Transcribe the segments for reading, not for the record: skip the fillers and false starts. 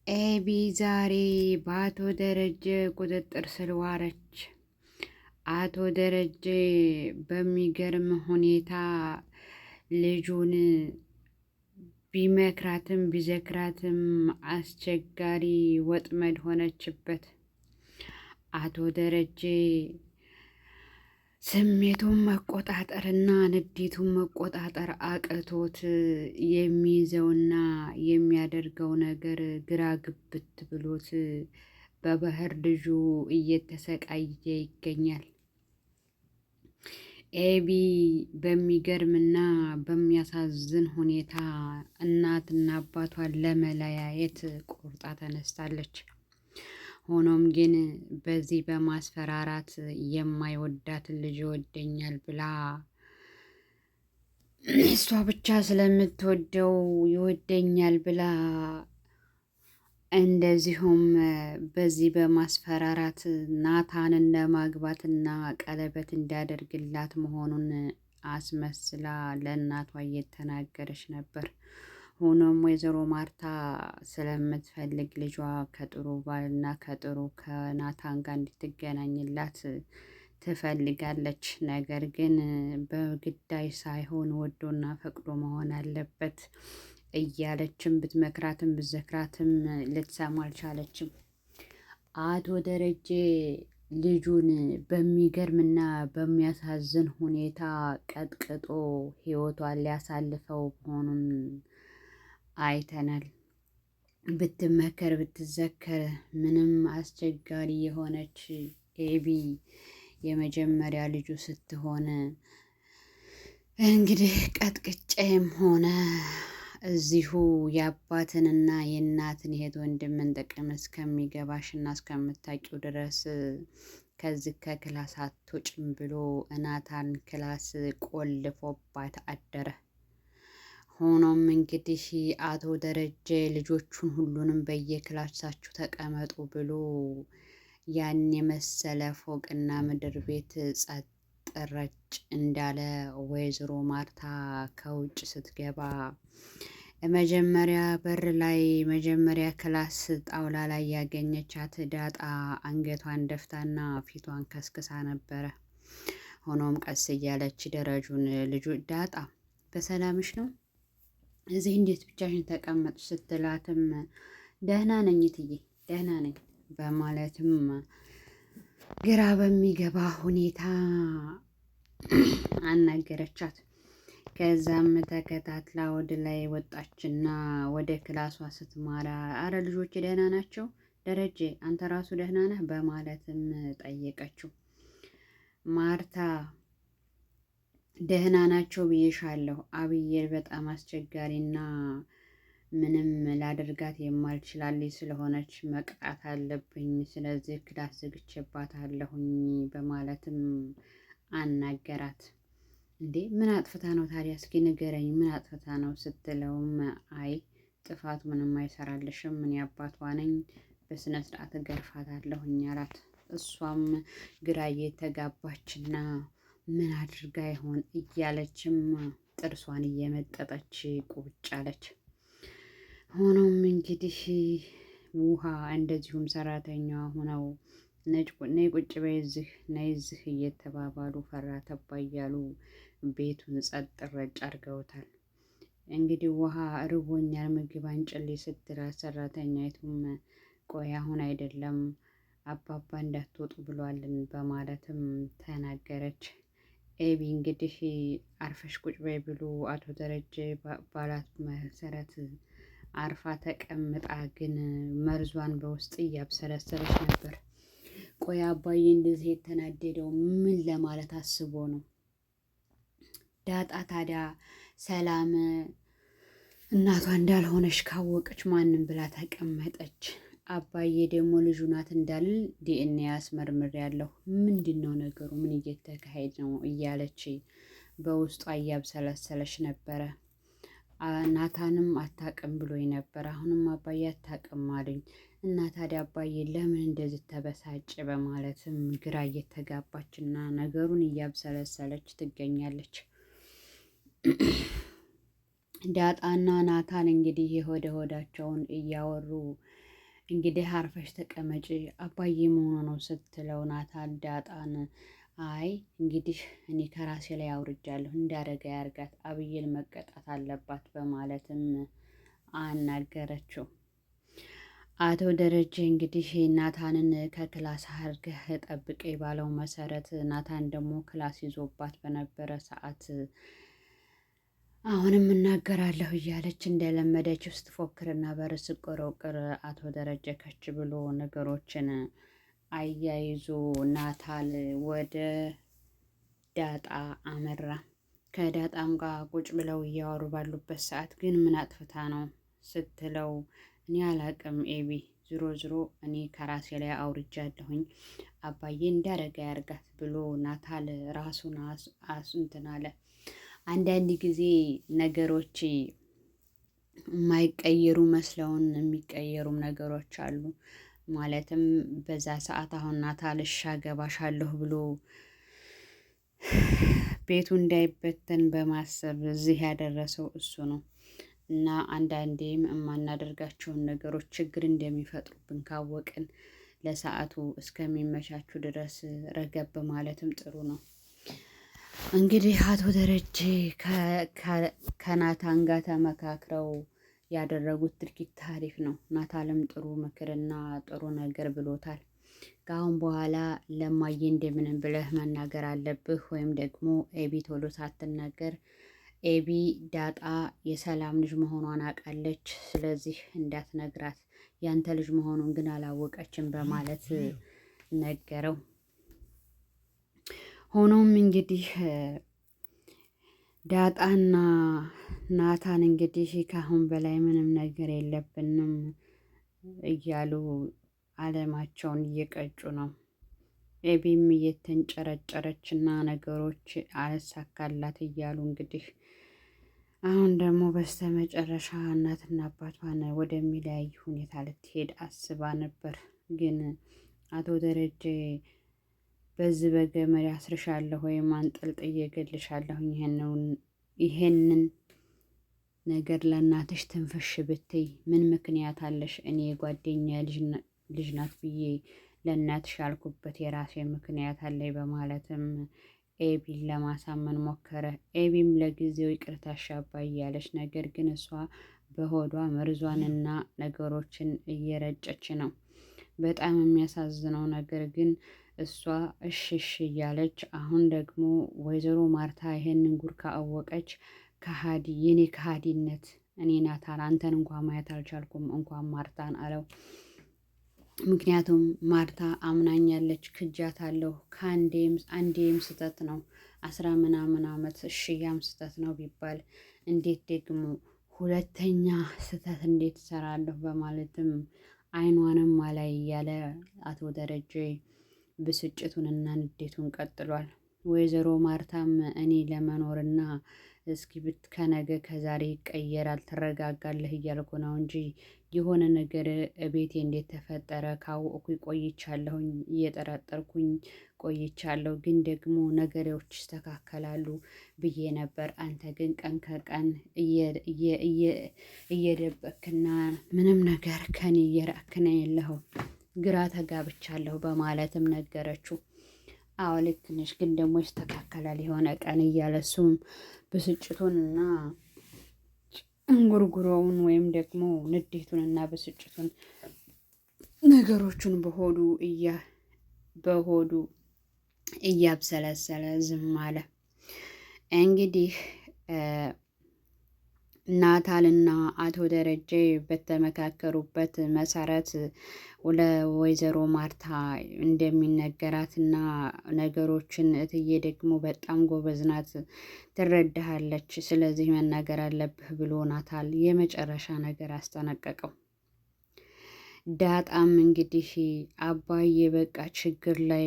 ኤቢ ዛሬ በአቶ ደረጀ ቁጥጥር ስር ዋለች። አቶ ደረጀ በሚገርም ሁኔታ ልጁን ቢመክራትም ቢዘክራትም አስቸጋሪ ወጥመድ ሆነችበት። አቶ ደረጀ ስሜቱን መቆጣጠርና ንዴቱን መቆጣጠር አቅቶት የሚይዘውና የሚያደርገው ነገር ግራ ግብት ብሎት በባህር ልጁ እየተሰቃየ ይገኛል። ኤቢ በሚገርምና በሚያሳዝን ሁኔታ እናትና አባቷን ለመለያየት ቆርጣ ተነስታለች። ሆኖም ግን በዚህ በማስፈራራት የማይወዳትን ልጅ ይወደኛል ብላ እሷ ብቻ ስለምትወደው ይወደኛል ብላ እንደዚሁም በዚህ በማስፈራራት ናታንን ለማግባትና ቀለበት እንዲያደርግላት መሆኑን አስመስላ ለእናቷ እየተናገረች ነበር። ሆኖም ወይዘሮ ማርታ ስለምትፈልግ ልጇ ከጥሩ ባልና ከጥሩ ከናታን ጋር እንድትገናኝላት ትፈልጋለች። ነገር ግን በግዳይ ሳይሆን ወዶና ፈቅዶ መሆን አለበት እያለችም ብትመክራትም ብትዘክራትም ልትሰማ አልቻለችም። አቶ ደረጀ ልጁን በሚገርምና በሚያሳዝን ሁኔታ ቀጥቅጦ ሕይወቷን ሊያሳልፈው መሆኑን አይተናል። ብትመከር ብትዘከር ምንም አስቸጋሪ የሆነች ኤቢ የመጀመሪያ ልጁ ስትሆን እንግዲህ ቀጥቅጬም ሆነ እዚሁ የአባትንና የእናትን እህት ወንድምን ጥቅም እስከሚገባሽና እስከምታውቂው ድረስ ከዚህ ከክላስ አትወጭም ብሎ ናታን ክላስ ቆልፎባት አደረ። ሆኖም እንግዲህ አቶ ደረጀ ልጆቹን ሁሉንም በየክላሳችሁ ተቀመጡ ብሎ ያን የመሰለ ፎቅና ምድር ቤት ጸጥ ረጭ እንዳለ ወይዘሮ ማርታ ከውጭ ስትገባ መጀመሪያ በር ላይ መጀመሪያ ክላስ ጣውላ ላይ ያገኘቻት ዳጣ አንገቷን ደፍታና ፊቷን ከስክሳ ነበረ። ሆኖም ቀስ እያለች ደረጁን ልጁ ዳጣ በሰላምሽ ነው? እዚህ እንዴት ብቻሽን ተቀመጥሽ? ስትላትም ደህና ነኝ እትዬ ደህና ነኝ በማለትም ግራ በሚገባ ሁኔታ አናገረቻት። ከዛም ተከታትላ ወደ ላይ ወጣችና ወደ ክላሷ ስትማራ አረ ልጆች ደህና ናቸው? ደረጀ አንተ ራሱ ደህና ነህ? በማለትም ጠየቀችው። ማርታ ደህና ናቸው ብዬሻለሁ። አብዬር በጣም አስቸጋሪና ምንም ላደርጋት የማልችላልኝ ስለሆነች መቅጣት አለብኝ። ስለዚህ ክላስ ዘግቼባታለሁኝ በማለትም አናገራት። እንዴ ምን አጥፍታ ነው ታዲያ? እስኪ ንገረኝ ምን አጥፍታ ነው ስትለውም አይ ጥፋት ምንም አይሰራልሽም፣ እኔ አባቷ ነኝ፣ በስነ ስርዓት እገርፋታለሁኝ አላት። እሷም ግራ እየተጋባችና ምን አድርጋ ይሆን እያለችም ጥርሷን እየመጠጠች ቁጭ አለች። ሆኖም እንግዲህ ውሃ እንደዚሁም ሰራተኛ ሆነው ነይ ቁጭ በይ እዚህ ነይ እዚህ እየተባባሉ ፈራ ተባ እያሉ ቤቱን ጸጥ ረጭ አድርገውታል። እንግዲህ ውሃ ርቦኛል ምግብ አንጭልኝ ስትላት ሰራተኛይቱም ቆይ አሁን አይደለም አባባ እንዳትወጡ ብሏልን በማለትም ተናገረች። ኤቢ እንግዲህ አርፈሽ ቁጭ በይ ብሎ አቶ ደረጀ ባላት መሰረት አርፋ ተቀምጣ ግን መርዟን በውስጥ እያብሰለሰለች ነበር። ቆይ አባዬ እንደዚህ የተናደደው ምን ለማለት አስቦ ነው? ዳጣ ታዲያ ሰላም እናቷ እንዳልሆነች ካወቀች ማንም ብላ ተቀመጠች። አባዬ ደግሞ ልጁ ናት እንዳልል ዲኤንኤ አስመርምሬያለሁ። ምንድን ነው ነገሩ? ምን እየተካሄደ ነው? እያለች በውስጧ እያብሰለሰለች ነበረ። ናታንም አታቅም ብሎኝ ነበር። አሁንም አባዬ አታቅም አሉኝ እና ታዲያ አባዬ ለምን እንደዚህ ተበሳጨ? በማለትም ግራ እየተጋባች እና ነገሩን እያብሰለሰለች ትገኛለች። ዳጣና ናታን እንግዲህ የሆደ ሆዳቸውን እያወሩ እንግዲህ አርፈሽ ተቀመጪ አባዬ መሆኑ ነው ስትለው ናታል ዳጣን አይ እንግዲህ እኔ ከራሴ ላይ አውርጃለሁ እንዳረገ ያርጋት አብይን መቀጣት አለባት በማለትም አናገረችው። አቶ ደረጀ እንግዲህ ናታንን ከክላስ አድርገህ ጠብቄ ባለው መሰረት ናታን ደግሞ ክላስ ይዞባት በነበረ ሰዓት አሁንም እናገራለሁ እያለች እንደለመደችው ስትፎክርና በር ስትቆረቁር አቶ ደረጀ ከች ብሎ ነገሮችን አያይዞ ናታል ወደ ዳጣ አመራ። ከዳጣም ጋር ቁጭ ብለው እያወሩ ባሉበት ሰዓት ግን ምን አጥፍታ ነው ስትለው እኔ አላቅም ኤቢ ዝሮ ዝሮ እኔ ከራሴ ላይ አውርጃለሁኝ አባዬ እንዳረገ ያርጋት ብሎ ናታል ራሱን እንትን አለ። አንዳንድ ጊዜ ነገሮች የማይቀየሩ መስለውን የሚቀየሩም ነገሮች አሉ። ማለትም በዛ ሰዓት አሁን ናታል እሺ አገባሻለሁ ብሎ ቤቱ እንዳይበተን በማሰብ እዚህ ያደረሰው እሱ ነው። እና አንዳንዴም የማናደርጋቸውን ነገሮች ችግር እንደሚፈጥሩብን ካወቅን ለሰዓቱ እስከሚመቻቹ ድረስ ረገብ ማለትም ጥሩ ነው። እንግዲህ አቶ ደረጀ ከናታን ጋር ተመካክረው ያደረጉት ድርጊት ታሪፍ ነው። ናታልም ጥሩ ምክርና ጥሩ ነገር ብሎታል። ከአሁን በኋላ ለማየ እንደምንም ብለህ መናገር አለብህ ወይም ደግሞ ኤቢ ቶሎ ሳትናገር ኤቢ ዳጣ የሰላም ልጅ መሆኗን አውቃለች፣ ስለዚህ እንዳትነግራት ያንተ ልጅ መሆኑን ግን አላወቀችም በማለት ነገረው። ሆኖም እንግዲህ ዳጣና ናታን እንግዲህ ከአሁን በላይ ምንም ነገር የለብንም እያሉ አለማቸውን እየቀጩ ነው። ኤቢም እየተንጨረጨረች እና ነገሮች አልሳካላት እያሉ እንግዲህ አሁን ደግሞ በስተመጨረሻ እናትና አባቷን ወደሚለያይ ሁኔታ ልትሄድ አስባ ነበር። ግን አቶ ደረጀ በዚህ በገመድ አስርሻለሁ ወይም አንጠልጥዬ እገልሻለሁ ይሄንን ነገር ለእናትሽ ትንፍሽ ብትይ ምን ምክንያት አለሽ? እኔ የጓደኛ ልጅ ናት ብዬ ለእናትሽ ያልኩበት የራሴ ምክንያት አለኝ በማለትም ኤቢን ለማሳመን ሞከረ። ኤቢም ለጊዜው ይቅርታሽ አባዬ እያለች ነገር ግን እሷ በሆዷ መርዟንና ነገሮችን እየረጨች ነው። በጣም የሚያሳዝነው ነገር ግን እሷ እሺ እሺ እያለች አሁን ደግሞ ወይዘሮ ማርታ ይሄንን ጉድ ካወቀች ከሃዲ የኔ ከሃዲነት እኔ ናታን አንተን እንኳን ማየት አልቻልኩም እንኳን ማርታን አለው። ምክንያቱም ማርታ አምናኛለች፣ ክጃታለሁ፣ አንዴም ስህተት ነው 10 ምናምን ዓመት እሺያም ስህተት ነው ቢባል እንዴት ደግሞ ሁለተኛ ስህተት እንዴት እሰራለሁ በማለትም አይኗንም አላይ እያለ አቶ ደረጀ ብስጭቱንና ንዴቱን ቀጥሏል። ወይዘሮ ማርታም እኔ ለመኖርና እስኪ ከነገ ከዛሬ ይቀየራል ትረጋጋለህ እያልኩ ነው እንጂ የሆነ ነገር ቤቴ እንዴት ተፈጠረ ካወቅኩኝ ቆይቻለሁኝ፣ እየጠረጠርኩኝ ቆይቻለሁ፣ ግን ደግሞ ነገሮች ይስተካከላሉ ብዬ ነበር። አንተ ግን ቀን ከቀን እየደበክና ምንም ነገር ከኔ እየራክነ የለኸው ግራ ተጋብቻለሁ በማለትም ነገረችው። አዎ ልክ ነሽ፣ ግን ደግሞ ይስተካከላል የሆነ ቀን እያለ እሱም ብስጭቱንና እንጉርጉሮውን ወይም ደግሞ ንዴቱንና ብስጭቱን ነገሮቹን በሆዱ እያብሰለሰለ ዝም አለ። እንግዲህ ናታልና አቶ ደረጀ በተመካከሩበት መሰረት ለወይዘሮ ማርታ እንደሚነገራትና ነገሮችን እትዬ ደግሞ በጣም ጎበዝ ናት፣ ትረዳሃለች፣ ስለዚህ መናገር አለብህ ብሎ ናታል የመጨረሻ ነገር አስጠነቀቀው። ዳጣም እንግዲህ አባዬ በቃ ችግር ላይ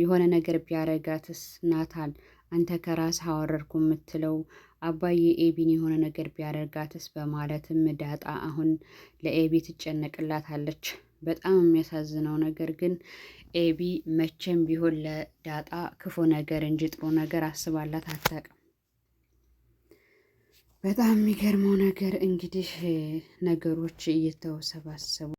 የሆነ ነገር ቢያረጋትስ ናታል አንተ ከራስህ አወረድኩ የምትለው አባዬ ኤቢን የሆነ ነገር ቢያደርጋትስ በማለትም ዳጣ አሁን ለኤቢ ትጨነቅላታለች። በጣም የሚያሳዝነው ነገር ግን ኤቢ መቼም ቢሆን ለዳጣ ክፉ ነገር እንጂ ጥሩ ነገር አስባላት አታውቅም። በጣም የሚገርመው ነገር እንግዲህ ነገሮች እየተወሰባሰቡ